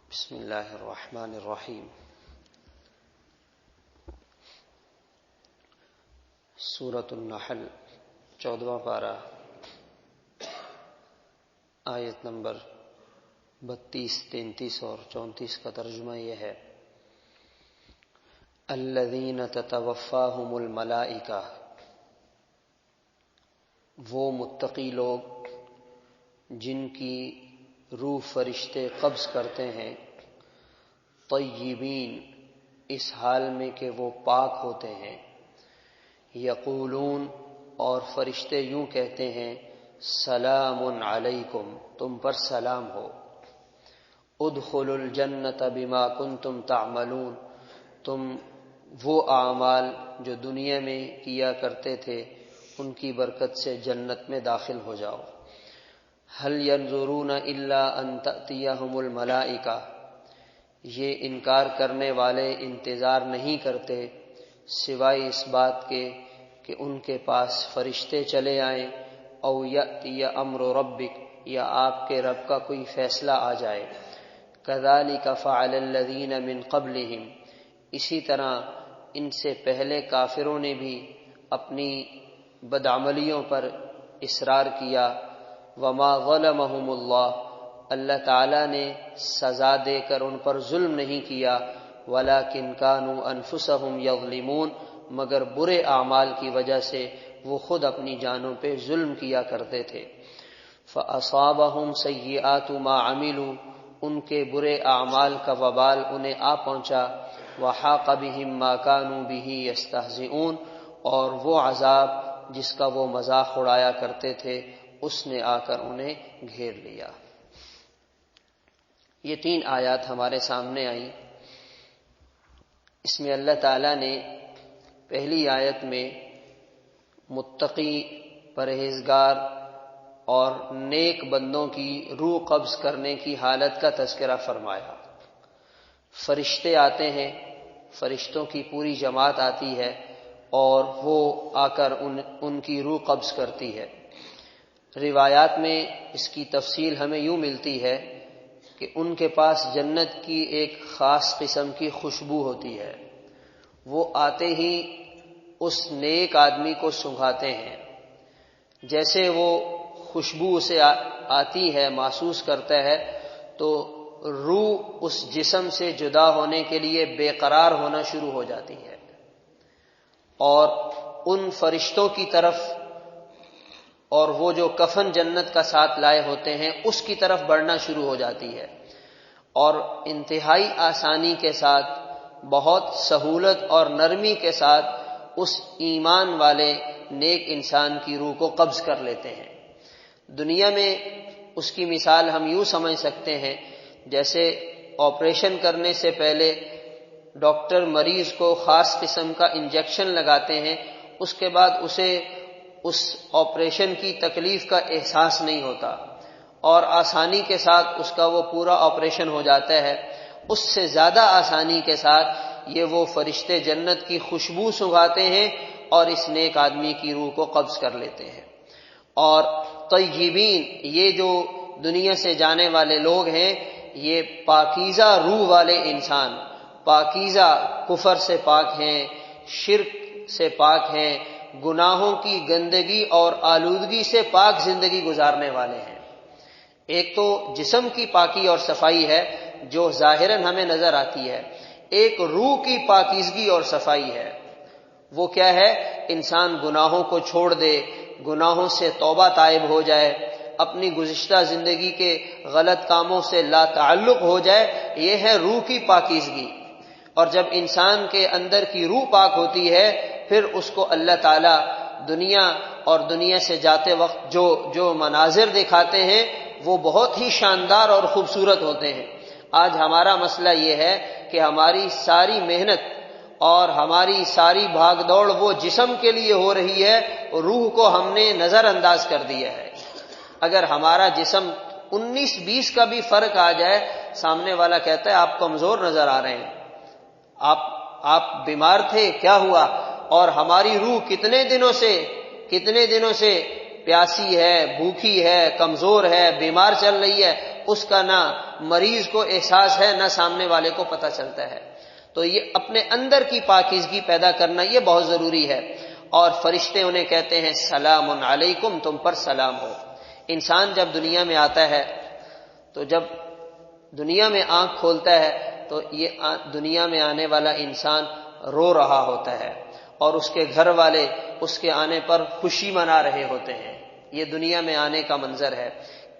بسم اللہ الرحمن الرحیم۔ سورۃ النحل 14واں پارہ، آیت نمبر 32، 33 اور 34 کا ترجمہ یہ ہے: الذین تتوفاہم الملائکہ، وہ متقی لوگ جن کی روح فرشتے قبض کرتے ہیں، طیبین، اس حال میں کہ وہ پاک ہوتے ہیں، یقولون، اور فرشتے یوں کہتے ہیں، سلام علیکم، تم پر سلام ہو، ادخلوا الجنۃ بما کنتم تعملون، تم وہ اعمال جو دنیا میں کیا کرتے تھے ان کی برکت سے جنت میں داخل ہو جاؤ۔ هل ينظرون الا ان تأتيهم الملائکہ، یہ انکار کرنے والے انتظار نہیں کرتے سوائے اس بات کے کہ ان کے پاس فرشتے چلے آئیں، او یأتی امر ربک، یا آپ کے رب کا کوئی فیصلہ آ جائے۔ کذالک فعل الذین من قبلہم، اسی طرح ان سے پہلے کافروں نے بھی اپنی بدعملیوں پر اصرار کیا۔ وما ظلمہم اللہ، اللہ تعالیٰ نے سزا دے کر ان پر ظلم نہیں کیا، ولکن کانوا انفسہم یظلمون، مگر برے اعمال کی وجہ سے وہ خود اپنی جانوں پہ ظلم کیا کرتے تھے۔ فاصابہم سیئات ما عملوا، ان کے برے اعمال کا وبال انہیں آ پہنچا۔ وحاق بہم ما کانوا بہ یستہزئون، اور وہ عذاب جس کا وہ مذاق اڑایا کرتے تھے اس نے آ کر انہیں گھیر لیا۔ یہ 3 آیات ہمارے سامنے آئیں۔ اس میں اللہ تعالیٰ نے پہلی آیت میں متقی، پرہیزگار اور نیک بندوں کی روح قبض کرنے کی حالت کا تذکرہ فرمایا۔ فرشتے آتے ہیں، فرشتوں کی پوری جماعت آتی ہے اور وہ آ کر ان کی روح قبض کرتی ہے۔ روایات میں اس کی تفصیل ہمیں یوں ملتی ہے کہ ان کے پاس جنت کی ایک خاص قسم کی خوشبو ہوتی ہے، وہ آتے ہی اس نیک آدمی کو سنگھاتے ہیں، جیسے وہ خوشبو اسے آتی ہے، محسوس کرتا ہے، تو روح اس جسم سے جدا ہونے کے لیے بے قرار ہونا شروع ہو جاتی ہے اور ان فرشتوں کی طرف، اور وہ جو کفن جنت کا ساتھ لائے ہوتے ہیں اس کی طرف بڑھنا شروع ہو جاتی ہے، اور انتہائی آسانی کے ساتھ، بہت سہولت اور نرمی کے ساتھ اس ایمان والے نیک انسان کی روح کو قبض کر لیتے ہیں۔ دنیا میں اس کی مثال ہم یوں سمجھ سکتے ہیں جیسے آپریشن کرنے سے پہلے ڈاکٹر مریض کو خاص قسم کا انجیکشن لگاتے ہیں، اس کے بعد اسے اس آپریشن کی تکلیف کا احساس نہیں ہوتا اور آسانی کے ساتھ اس کا وہ پورا آپریشن ہو جاتا ہے۔ اس سے زیادہ آسانی کے ساتھ یہ وہ فرشتے جنت کی خوشبو سنگھاتے ہیں اور اس نیک آدمی کی روح کو قبض کر لیتے ہیں۔ اور طیبین، یہ جو دنیا سے جانے والے لوگ ہیں، یہ پاکیزہ روح والے انسان، پاکیزہ، کفر سے پاک ہیں، شرک سے پاک ہیں، گناہوں کی گندگی اور آلودگی سے پاک زندگی گزارنے والے ہیں۔ ایک تو جسم کی پاکی اور صفائی ہے جو ظاہراً ہمیں نظر آتی ہے، ایک روح کی پاکیزگی اور صفائی ہے۔ وہ کیا ہے؟ انسان گناہوں کو چھوڑ دے، گناہوں سے توبہ تائب ہو جائے، اپنی گزشتہ زندگی کے غلط کاموں سے لا تعلق ہو جائے، یہ ہے روح کی پاکیزگی۔ اور جب انسان کے اندر کی روح پاک ہوتی ہے، پھر اس کو اللہ تعالیٰ دنیا اور دنیا سے جاتے وقت جو مناظر دکھاتے ہیں وہ بہت ہی شاندار اور خوبصورت ہوتے ہیں۔ آج ہمارا مسئلہ یہ ہے کہ ہماری ساری محنت اور ہماری ساری بھاگ دوڑ وہ جسم کے لیے ہو رہی ہے، روح کو ہم نے نظر انداز کر دیا ہے۔ اگر ہمارا جسم 19-20 کا بھی فرق آ جائے، سامنے والا کہتا ہے آپ کمزور نظر آ رہے ہیں، آپ بیمار تھے، کیا ہوا؟ اور ہماری روح کتنے دنوں سے پیاسی ہے، بھوکی ہے، کمزور ہے، بیمار چل رہی ہے، اس کا نہ مریض کو احساس ہے نہ سامنے والے کو پتہ چلتا ہے۔ تو یہ اپنے اندر کی پاکیزگی پیدا کرنا یہ بہت ضروری ہے۔ اور فرشتے انہیں کہتے ہیں سلام علیکم، تم پر سلام ہو۔ انسان جب دنیا میں آتا ہے تو جب دنیا میں آنکھ کھولتا ہے تو یہ دنیا میں آنے والا انسان رو رہا ہوتا ہے اور اس کے گھر والے اس کے آنے پر خوشی منا رہے ہوتے ہیں۔ یہ دنیا میں آنے کا منظر ہے۔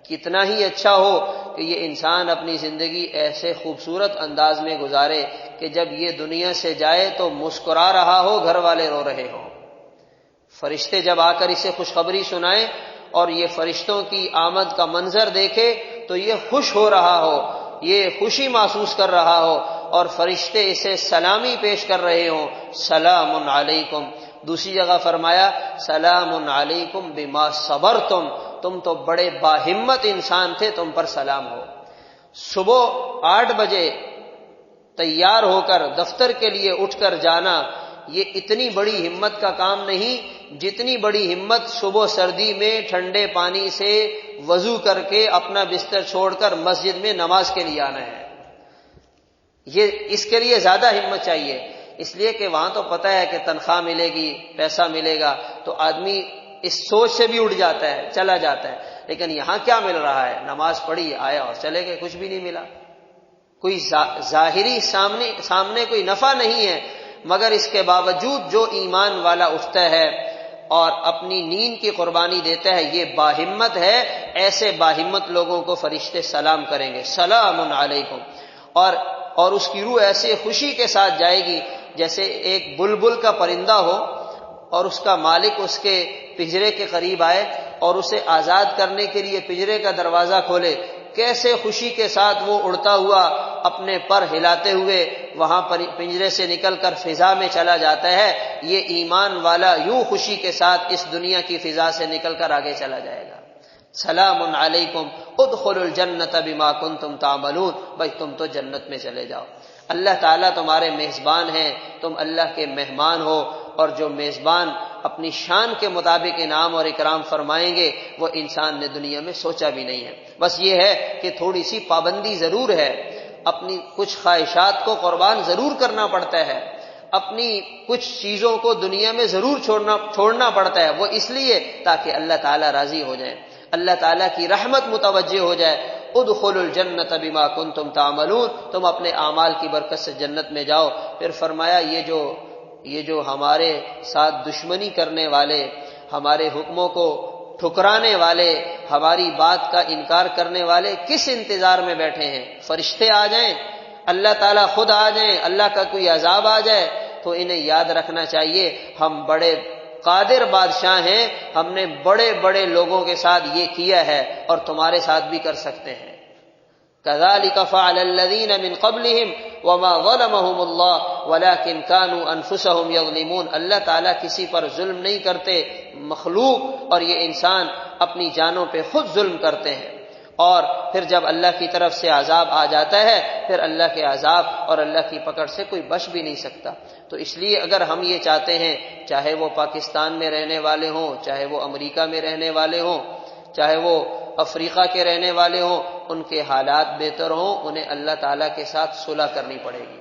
کتنا ہی اچھا ہو کہ یہ انسان اپنی زندگی ایسے خوبصورت انداز میں گزارے کہ جب یہ دنیا سے جائے تو مسکرا رہا ہو، گھر والے رو رہے ہوں۔ فرشتے جب آ کر اسے خوشخبری سنائیں اور یہ فرشتوں کی آمد کا منظر دیکھے تو یہ خوش ہو رہا ہو، یہ خوشی محسوس کر رہا ہو اور فرشتے اسے سلامی پیش کر رہے ہوں، سلام علیکم۔ دوسری جگہ فرمایا سلام علیکم بما صبرتم، تم تو بڑے باہمت انسان تھے، تم پر سلام ہو۔ صبح 8 بجے تیار ہو کر دفتر کے لیے اٹھ کر جانا یہ اتنی بڑی ہمت کا کام نہیں جتنی بڑی ہمت صبح سردی میں ٹھنڈے پانی سے وضو کر کے اپنا بستر چھوڑ کر مسجد میں نماز کے لیے آنا ہے۔ یہ اس کے لیے زیادہ ہمت چاہیے، اس لیے کہ وہاں تو پتہ ہے کہ تنخواہ ملے گی، پیسہ ملے گا، تو آدمی اس سوچ سے بھی اٹھ جاتا ہے، چلا جاتا ہے۔ لیکن یہاں کیا مل رہا ہے؟ نماز پڑھی، آیا اور چلے گئے، کچھ بھی نہیں ملا۔ کوئی ظاہری سامنے کوئی نفع نہیں ہے، مگر اس کے باوجود جو ایمان والا اٹھتا ہے اور اپنی نیند کی قربانی دیتا ہے یہ باہمت ہے۔ ایسے باہمت لوگوں کو فرشتے سلام کریں گے، سلام علیکم، اور اس کی روح ایسے خوشی کے ساتھ جائے گی جیسے ایک بلبل کا پرندہ ہو اور اس کا مالک اس کے پنجرے کے قریب آئے اور اسے آزاد کرنے کے لیے پنجرے کا دروازہ کھولے، کیسے خوشی کے ساتھ وہ اڑتا ہوا اپنے پر ہلاتے ہوئے وہاں پر پنجرے سے نکل کر فضا میں چلا جاتا ہے۔ یہ ایمان والا یوں خوشی کے ساتھ اس دنیا کی فضا سے نکل کر آگے چلا جائے گا۔ سلام علیکم ادخلوا الجنت بما کنتم تعملون، بھائی تم تو جنت میں چلے جاؤ، اللہ تعالیٰ تمہارے میزبان ہیں، تم اللہ کے مہمان ہو، اور جو میزبان اپنی شان کے مطابق انعام اور اکرام فرمائیں گے وہ انسان نے دنیا میں سوچا بھی نہیں ہے۔ بس یہ ہے کہ تھوڑی سی پابندی ضرور ہے، اپنی کچھ خواہشات کو قربان ضرور کرنا پڑتا ہے، اپنی کچھ چیزوں کو دنیا میں ضرور چھوڑنا پڑتا ہے، وہ اس لیے تاکہ اللہ تعالیٰ راضی ہو جائے، اللہ تعالیٰ کی رحمت متوجہ ہو جائے۔ ادخلوا الجنت بما کنتم تعملون، تم اپنے اعمال کی برکت سے جنت میں جاؤ۔ پھر فرمایا یہ جو ہمارے ساتھ دشمنی کرنے والے، ہمارے حکموں کو ٹھکرانے والے، ہماری بات کا انکار کرنے والے کس انتظار میں بیٹھے ہیں؟ فرشتے آ جائیں، اللہ تعالیٰ خود آ جائیں، اللہ کا کوئی عذاب آ جائے تو انہیں یاد رکھنا چاہیے ہم بڑے قادر بادشاہ ہیں، ہم نے بڑے بڑے لوگوں کے ساتھ یہ کیا ہے اور تمہارے ساتھ بھی کر سکتے ہیں۔ كذلك فعل الذين من قبلهم وما ظلمهم الله ولكن كانوا انفسهم يظلمون۔ اللہ تعالیٰ کسی پر ظلم نہیں کرتے، مخلوق اور یہ انسان اپنی جانوں پہ خود ظلم کرتے ہیں، اور پھر جب اللہ کی طرف سے عذاب آ جاتا ہے پھر اللہ کے عذاب اور اللہ کی پکڑ سے کوئی بچ بھی نہیں سکتا۔ تو اس لیے اگر ہم یہ چاہتے ہیں، چاہے وہ پاکستان میں رہنے والے ہوں، چاہے وہ امریکہ میں رہنے والے ہوں، چاہے وہ افریقہ کے رہنے والے ہوں، ان کے حالات بہتر ہوں، انہیں اللہ تعالیٰ کے ساتھ صلح کرنی پڑے گی،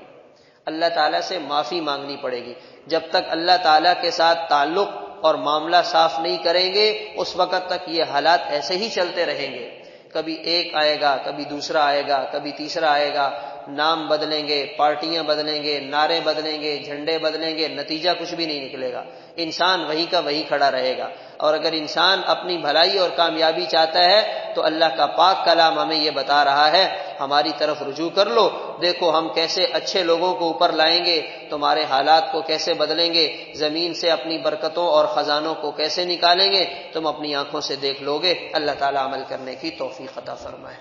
اللہ تعالیٰ سے معافی مانگنی پڑے گی۔ جب تک اللہ تعالیٰ کے ساتھ تعلق اور معاملہ صاف نہیں کریں گے اس وقت تک یہ حالات ایسے ہی چلتے رہیں گے، کبھی ایک آئے گا، کبھی دوسرا آئے گا، کبھی تیسرا آئے گا، نام بدلیں گے، پارٹیاں بدلیں گے، نعرے بدلیں گے، جھنڈے بدلیں گے، نتیجہ کچھ بھی نہیں نکلے گا، انسان وہی کا وہی کھڑا رہے گا۔ اور اگر انسان اپنی بھلائی اور کامیابی چاہتا ہے تو اللہ کا پاک کلام ہمیں یہ بتا رہا ہے ہماری طرف رجوع کر لو، دیکھو ہم کیسے اچھے لوگوں کو اوپر لائیں گے، تمہارے حالات کو کیسے بدلیں گے، زمین سے اپنی برکتوں اور خزانوں کو کیسے نکالیں گے، تم اپنی آنکھوں سے دیکھ لو گے۔ اللہ تعالیٰ عمل کرنے کی توفیق عطا فرمائے۔